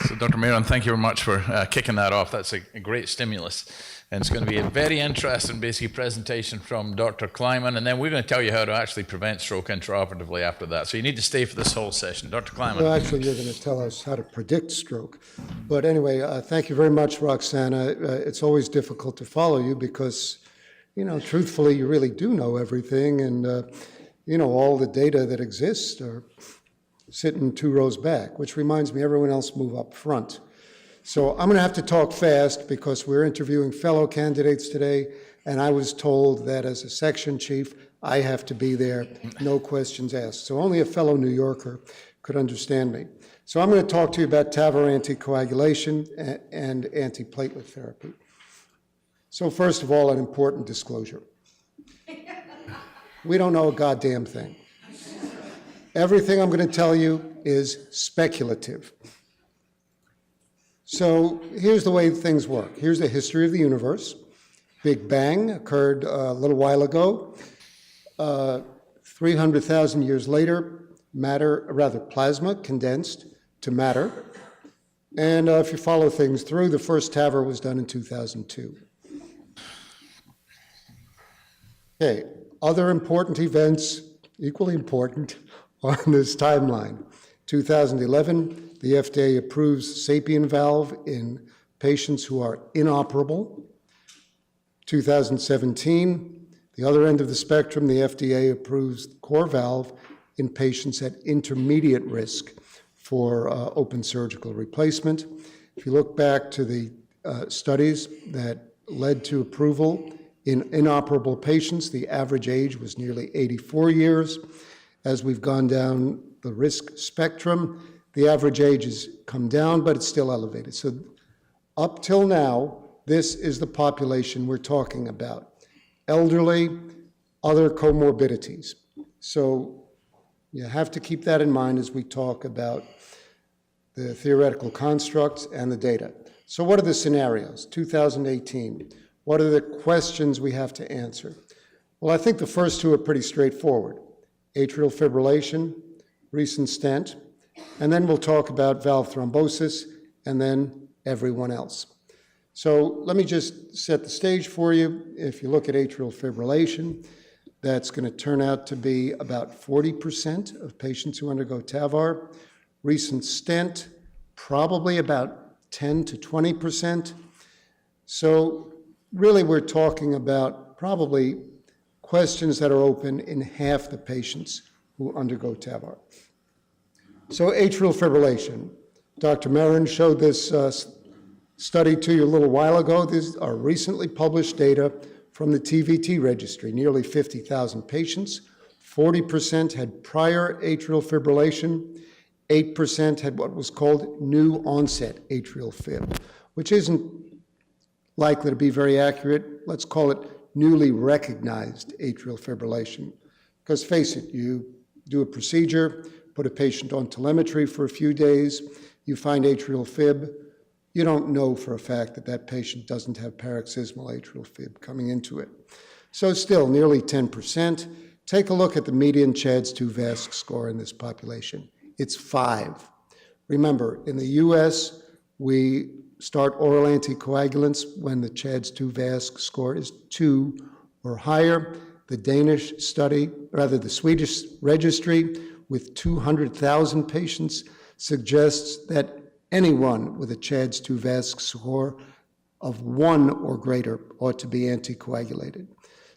So Dr. Reardon, thank you very much for kicking that off. That's a great stimulus. And it's going to be a very interesting, basically, presentation from Dr. Kleiman, and then we're going to tell you how to actually prevent stroke intraoperatively after that. So you need to stay for this whole session. Dr. Kleiman. Well, actually, you're going to tell us how to predict stroke. But anyway, thank you very much, Roxana. It's always difficult to follow you because, truthfully, you really do know everything, and, all the data that exists are sitting 2 rows back, which reminds me, everyone else move up front. So I'm going to have to talk fast because we're interviewing fellow candidates today, and I was told that as a section chief, I have to be there, no questions asked. So only a fellow New Yorker could understand me. So I'm going to talk to you about TAVR anticoagulation and antiplatelet therapy. So first of all, an important disclosure. We don't know a goddamn thing. Everything I'm going to tell you is speculative. So here's the way things work. Here's the history of the universe. Big Bang occurred a little while ago. 300,000 years later, plasma condensed to matter. And if you follow things through, the first TAVR was done in 2002. Okay, other important events, equally important, on this timeline. 2011, the FDA approves SAPIEN valve in patients who are inoperable. 2017, the other end of the spectrum, the FDA approves the core valve in patients at intermediate risk for open surgical replacement. If you look back to the studies that led to approval in inoperable patients, the average age was nearly 84 years. As we've gone down the risk spectrum, the average age has come down, but it's still elevated. So up till now, this is the population we're talking about. Elderly, other comorbidities. So you have to keep that in mind as we talk about the theoretical constructs and the data. So what are the scenarios? 2018, what are the questions we have to answer? Well, I think the first 2 are pretty straightforward. Atrial fibrillation, recent stent, and then we'll talk about valve thrombosis, and then everyone else. So let me just set the stage for you. If you look at atrial fibrillation, that's going to turn out to be about 40% of patients who undergo TAVR. Recent stent, probably about 10 to 20%. So really we're talking about probably questions that are open in half the patients who undergo TAVR. So atrial fibrillation. Dr. Marin showed this study to you a little while ago. These are recently published data from the TVT registry, nearly 50,000 patients. 40% had prior atrial fibrillation. 8% had what was called new onset atrial fib, which isn't likely to be very accurate. Let's call it newly recognized atrial fibrillation. Because face it, you do a procedure, put a patient on telemetry for a few days, you find atrial fib, you don't know for a fact that that patient doesn't have paroxysmal atrial fib coming into it. So still, nearly 10%. Take a look at the median CHADS-2 VASC score in this population. It's 5. Remember, in the US, we start oral anticoagulants when the CHADS-2 VASC score is 2 or higher. The Danish study, rather the Swedish registry, with 200,000 patients suggests that anyone with a CHADS-2 VASC score of 1 or greater ought to be anticoagulated.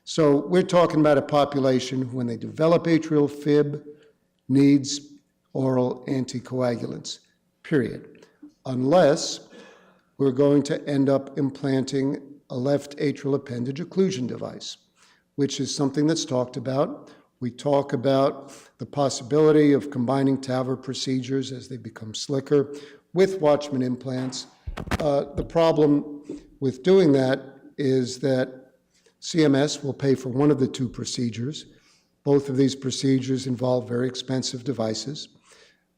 So we're talking about a population who, when they develop atrial fib, needs oral anticoagulants, period. Unless we're going to end up implanting a left atrial appendage occlusion device, which is something that's talked about. We talk about the possibility of combining TAVR procedures as they become slicker with Watchman implants. The problem with doing that is that CMS will pay for one of the 2 procedures. Both of these procedures involve very expensive devices.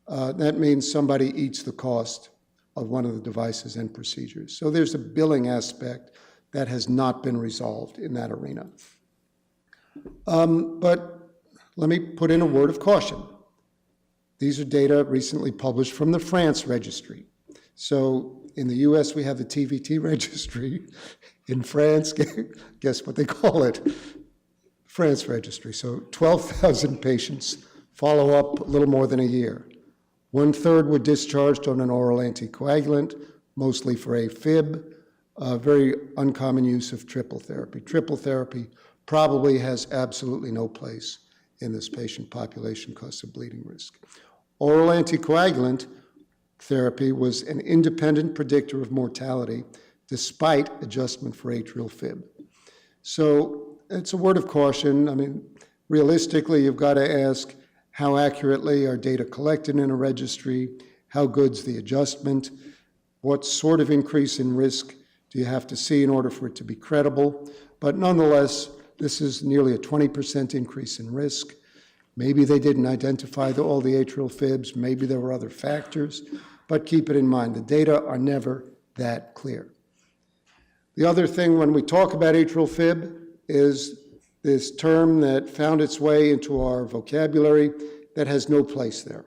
That means somebody eats the cost of one of the devices and procedures. So there's a billing aspect that has not been resolved in that arena. But let me put in a word of caution. These are data recently published from the France registry. So in the US, we have the TVT registry. In France, guess what they call it? France registry. So 12,000 patients follow up a little more than a year. 1/3 were discharged on an oral anticoagulant, mostly for AFib, very uncommon use of triple therapy. Triple therapy probably has absolutely no place in this patient population because of bleeding risk. Oral anticoagulant therapy was an independent predictor of mortality despite adjustment for atrial fib. So it's a word of caution. I mean, realistically, you've got to ask how accurately are data collected in a registry, how good's the adjustment, what sort of increase in risk do you have to see in order for it to be credible. But nonetheless, this is nearly a 20% increase in risk. Maybe they didn't identify all the atrial fibs, maybe there were other factors, but keep it in mind, the data are never that clear. The other thing when we talk about atrial fib is this term that found its way into our vocabulary that has no place there.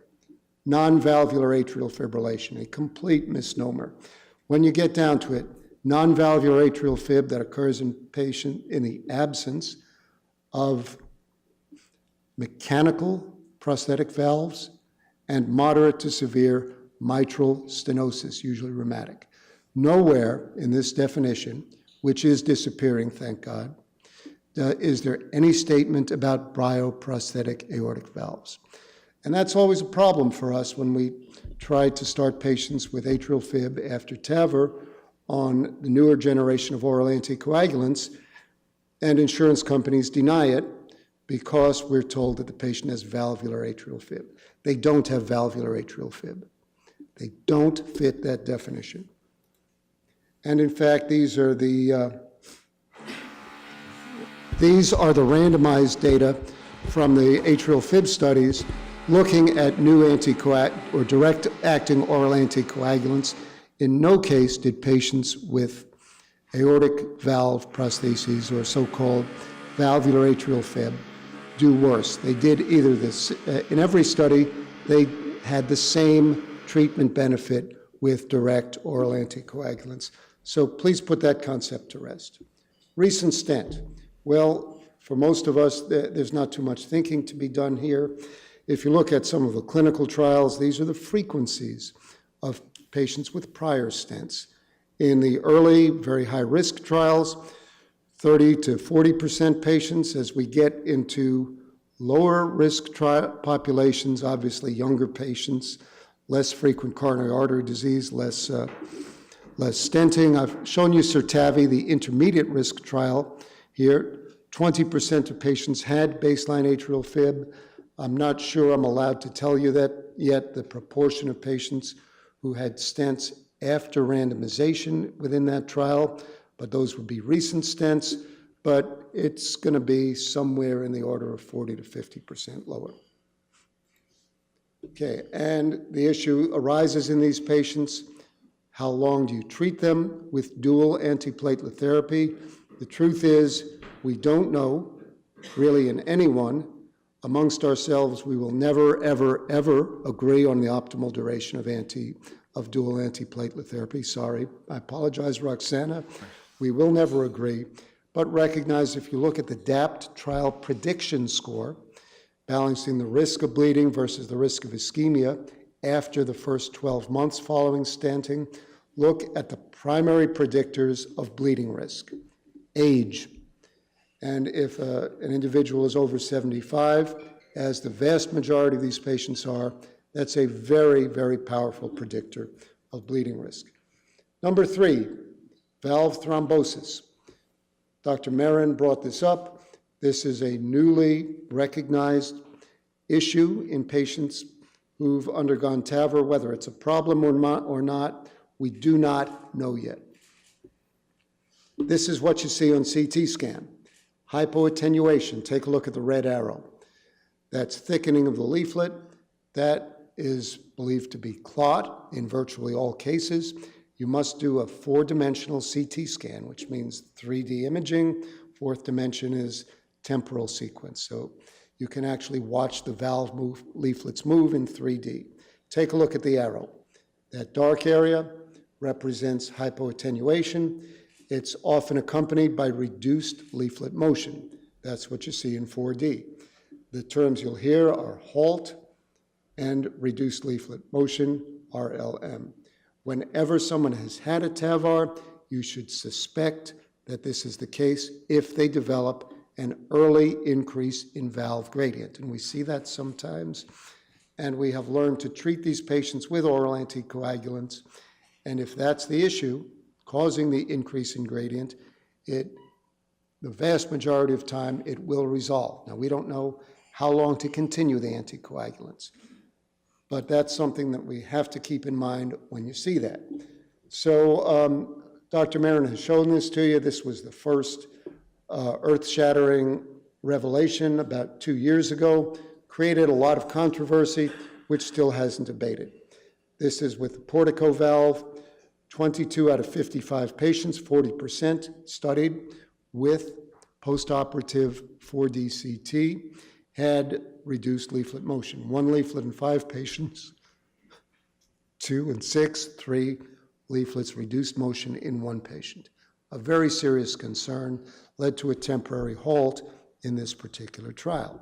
Non-valvular atrial fibrillation, a complete misnomer. When you get down to it, non-valvular atrial fib that occurs in patient in the absence of mechanical prosthetic valves and moderate to severe mitral stenosis, usually rheumatic. Nowhere in this definition, which is disappearing, thank God, is there any statement about bryoprosthetic aortic valves. And that's always a problem for us when we try to start patients with atrial fib after TAVR on the newer generation of oral anticoagulants, and insurance companies deny it because we're told that the patient has valvular atrial fib. They don't have valvular atrial fib. They don't fit that definition. And in fact, these are the randomized data from the atrial fib studies looking at new or direct-acting oral anticoagulants. In no case did patients with aortic valve prostheses or so-called valvular atrial fib do worse. They did either this, in every study, they had the same treatment benefit with direct oral anticoagulants. So please put that concept to rest. Recent stent. Well, for most of us, there's not too much thinking to be done here. If you look at some of the clinical trials, these are the frequencies of patients with prior stents. In the early, very high-risk trials, 30 to 40% patients. As we get into lower risk populations, obviously younger patients, less frequent coronary artery disease, less stenting. I've shown you CERTAVI, the intermediate risk trial here. 20% of patients had baseline atrial fib. I'm not sure I'm allowed to tell you that yet, the proportion of patients who had stents after randomization within that trial, but those would be recent stents, but it's going to be somewhere in the order of 40 to 50% lower. Okay, and the issue arises in these patients. How long do you treat them with dual antiplatelet therapy? The truth is, we don't know, really in anyone. Amongst ourselves, we will never, ever, ever agree on the optimal duration of dual antiplatelet therapy. Sorry, I apologize, Roxana. We will never agree, but recognize if you look at the DAPT trial prediction score, balancing the risk of bleeding versus the risk of ischemia after the first 12 months following stenting, look at the primary predictors of bleeding risk. Age. And if an individual is over 75, as the vast majority of these patients are, that's a very, very powerful predictor of bleeding risk. Number 3, valve thrombosis. Dr. Marin brought this up. This is a newly recognized issue in patients who've undergone TAVR. Whether it's a problem or not, we do not know yet. This is what you see on CT scan. Hypo attenuation. Take a look at the red arrow. That's thickening of the leaflet. That is believed to be clot in virtually all cases. You must do a 4-dimensional CT scan, which means 3D imaging. 4th dimension is temporal sequence. So you can actually watch the valve leaflets move in 3D. Take a look at the arrow. That dark area, represents hypoattenuation. It's often accompanied by reduced leaflet motion. That's what you see in 4D. The terms you'll hear are halt and reduced leaflet motion, RLM. Whenever someone has had a TAVR, you should suspect that this is the case if they develop an early increase in valve gradient. And we see that sometimes. And we have learned to treat these patients with oral anticoagulants. And if that's the issue causing the increase in gradient, the vast majority of time it will resolve. Now, we don't know how long to continue the anticoagulants, but that's something that we have to keep in mind when you see that. So Dr. Marin has shown this to you. This was the first earth-shattering revelation about 2 years ago, created a lot of controversy, which still hasn't abated. This is with the portico valve. 22 out of 55 patients, 40% studied with postoperative 4D CT, had reduced leaflet motion. 1 leaflet in 5 patients, 2 in 6, 3 leaflets reduced motion in 1 patient. A very serious concern, led to a temporary halt in this particular trial.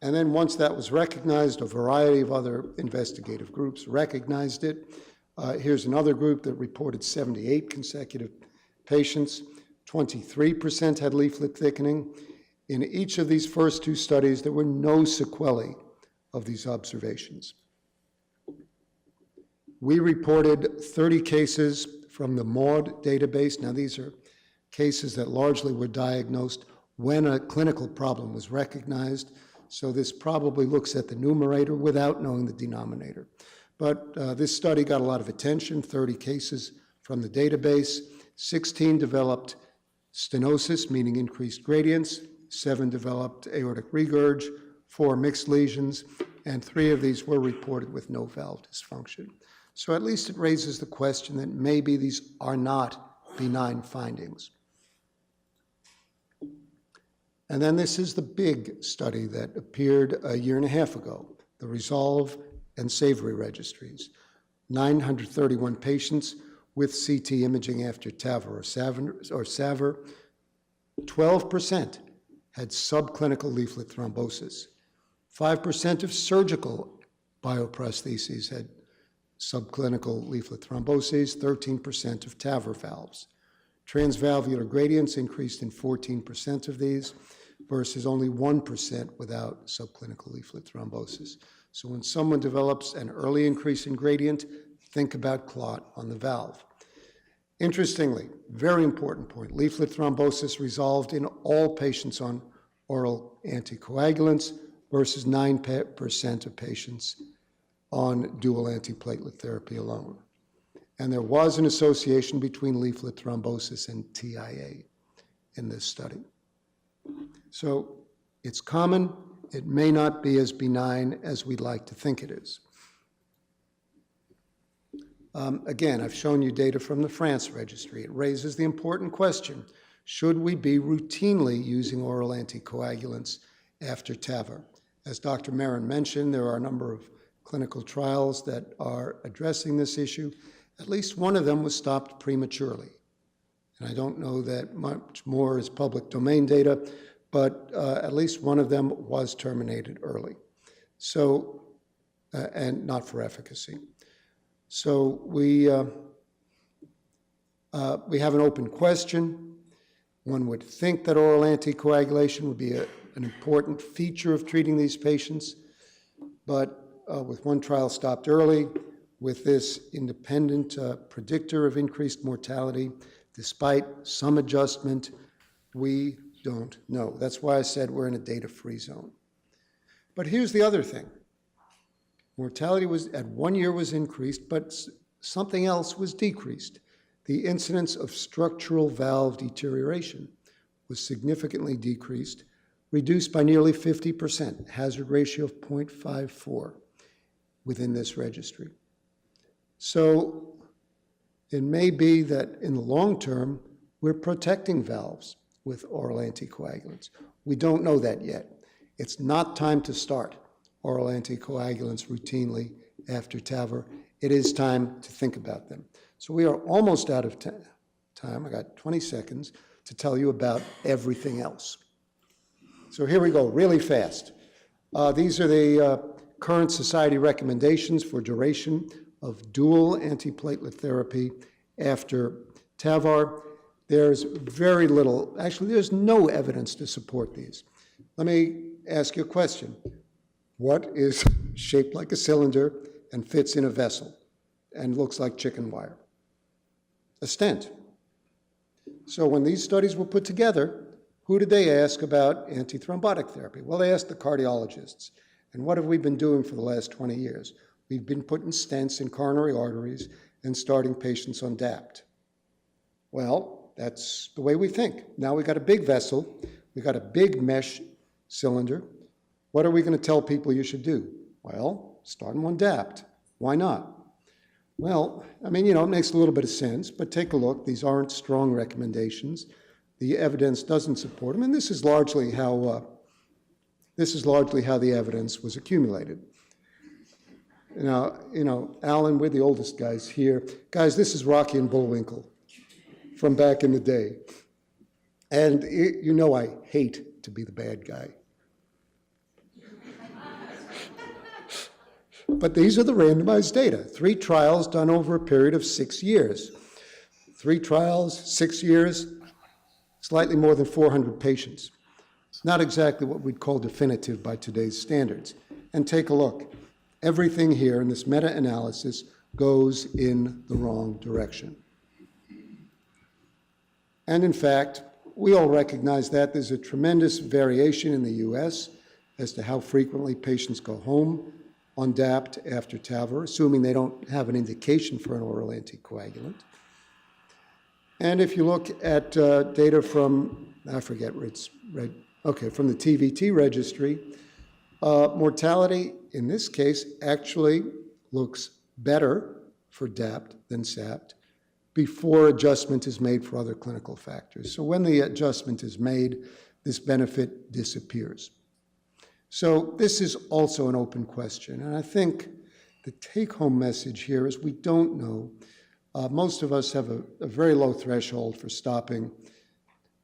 And then once that was recognized, a variety of other investigative groups recognized it. Here's another group that reported 78 consecutive patients. 23% had leaflet thickening. In each of these first 2 studies, there were no sequelae of these observations. We reported 30 cases from the MAUD database. Now, these are cases that largely were diagnosed when a clinical problem was recognized. So this probably looks at the numerator without knowing the denominator. But this study got a lot of attention, 30 cases from the database. 16 developed stenosis, meaning increased gradients. 7 developed aortic regurg, 4 mixed lesions, and 3 of these were reported with no valve dysfunction. So at least it raises the question that maybe these are not benign findings. And then this is the big study that appeared a year and a half ago, the RESOLVE and SAVORY registries. 931 patients with CT imaging after TAVR or SAVR. 12% had subclinical leaflet thrombosis. 5% of surgical bioprostheses had subclinical leaflet thromboses, 13% of TAVR valves. Transvalvular gradients increased in 14% of these versus only 1% without subclinical leaflet thrombosis. So when someone develops an early increase in gradient, think about clot on the valve. Interestingly, very important point, leaflet thrombosis resolved in all patients on oral anticoagulants versus 9% of patients on dual antiplatelet therapy alone. And there was an association between leaflet thrombosis and TIA in this study. So it's common. It may not be as benign as we'd like to think it is. Again, I've shown you data from the France registry. It raises the important question, should we be routinely using oral anticoagulants after TAVR? As Dr. Marin mentioned, there are a number of clinical trials that are addressing this issue. At least one of them was stopped prematurely. And I don't know that much more is public domain data, but at least one of them was terminated early. So, and not for efficacy. So we have an open question. One would think that oral anticoagulation would be an important feature of treating these patients, but with one trial stopped early, with this independent predictor of increased mortality, despite some adjustment, we don't know. That's why I said we're in a data-free zone. But here's the other thing. Mortality was at 1 year was increased, but something else was decreased. The incidence of structural valve deterioration was significantly decreased, reduced by nearly 50%, hazard ratio of 0.54 within this registry. So it may be that in the long term, we're protecting valves with oral anticoagulants. We don't know that yet. It's not time to start oral anticoagulants routinely after TAVR. It is time to think about them. So we are almost out of time. I got 20 seconds to tell you about everything else. So here we go, really fast. These are the current society recommendations for duration of dual antiplatelet therapy after TAVR. There's very little, actually there's no evidence to support these. Let me ask you a question. What is shaped like a cylinder and fits in a vessel and looks like chicken wire? A stent. So when these studies were put together, who did they ask about antithrombotic therapy? Well, they asked the cardiologists. And what have we been doing for the last 20 years? We've been putting stents in coronary arteries and starting patients on DAPT. Well, that's the way we think. Now we got a big vessel, we got a big mesh cylinder. What are we going to tell people you should do? Well, start them on DAPT. Why not? Well, I mean, it makes a little bit of sense, but take a look. These aren't strong recommendations. The evidence doesn't support them, and this is largely how the evidence was accumulated. Now, Alan, we're the oldest guys here. Guys, this is Rocky and Bullwinkle from back in the day. And I hate to be the bad guy. But these are the randomized data. 3 trials done over a period of 6 years. 3 trials, 6 years, slightly more than 400 patients. It's not exactly what we'd call definitive by today's standards. And take a look. Everything here in this meta-analysis goes in the wrong direction. And in fact, we all recognize that there's a tremendous variation in the US as to how frequently patients go home on DAPT after TAVR, assuming they don't have an indication for an oral anticoagulant. And if you look at data from, I forget where it's read, okay, from the TVT registry, mortality in this case actually looks better for DAPT than SAPT before adjustment is made for other clinical factors. So when the adjustment is made, this benefit disappears. So this is also an open question, and I think the take-home message here is we don't know. Most of us have a very low threshold for stopping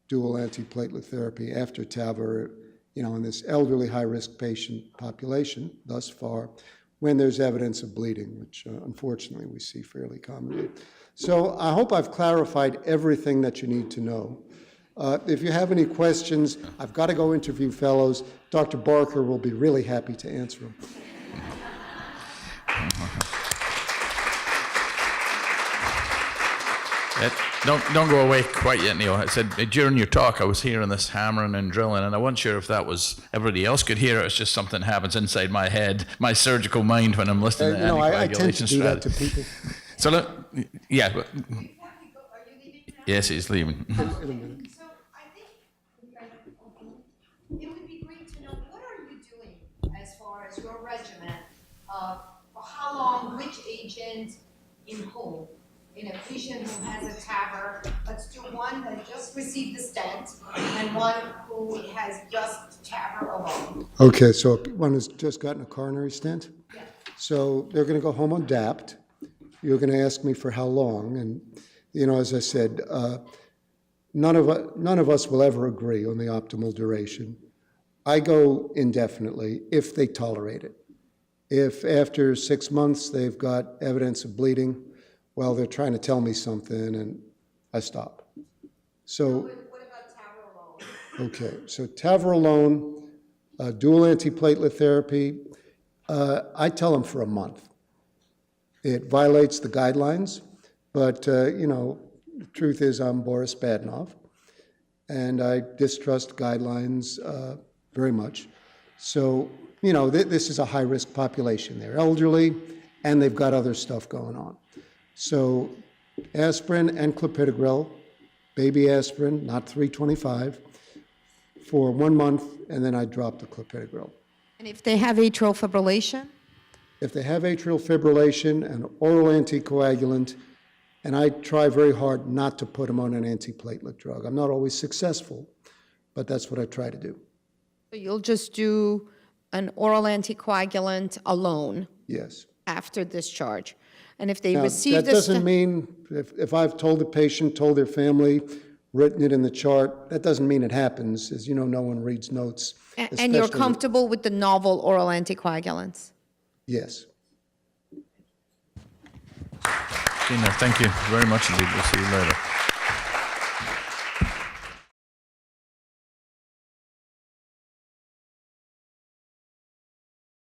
dual antiplatelet therapy after TAVR, in this elderly high-risk patient population thus far, when there's evidence of bleeding, which unfortunately we see fairly commonly. So I hope I've clarified everything that you need to know. If you have any questions, I've got to go interview fellows. Dr. Barker will be really happy to answer them. Don't go away quite yet, Neal. I said during your talk I was hearing this hammering and drilling, and I wasn't sure if that was everybody else could hear it. It's just something that happens inside my head, my surgical mind when I'm listening to anticoagulation I tend to do that to people. So look, yeah. But, yes, he's leaving. So I think it would be great to know, what are you doing as far as your regimen of how long, which agent in whom? In a patient who has a TAVR, let's do one that just received the stent and one who has just TAVR alone. Okay, so one has just gotten a coronary stent? Yeah. So they're going to go home on DAPT. You're going to ask me for how long, and as I said, none of us will ever agree on the optimal duration. I go indefinitely if they tolerate it. If after 6 months they've got evidence of bleeding, well, they're trying to tell me something, and I stop. So what about TAVR alone? Okay, so TAVR alone, dual antiplatelet therapy, I tell them for a month. It violates the guidelines, but, the truth is I'm Boris Badnov, and I distrust guidelines very much. So, this is a high-risk population. They're elderly, and they've got other stuff going on. So aspirin and clopidogrel, baby aspirin, not 325, for 1 month, and then I drop the clopidogrel. And if they have atrial fibrillation? If they have atrial fibrillation, an oral anticoagulant, and I try very hard not to put them on an antiplatelet drug. I'm not always successful, but that's what I try to do. So you'll just do an oral anticoagulant alone? Yes. After discharge. And if they Now, receive that this. doesn't mean, if I've told the patient, told their family, written it in the chart, that doesn't mean it happens. As you know, no one reads notes. And you're especially- comfortable with the novel oral anticoagulants? Yes. Okay, no, thank you very much indeed. We'll see you later.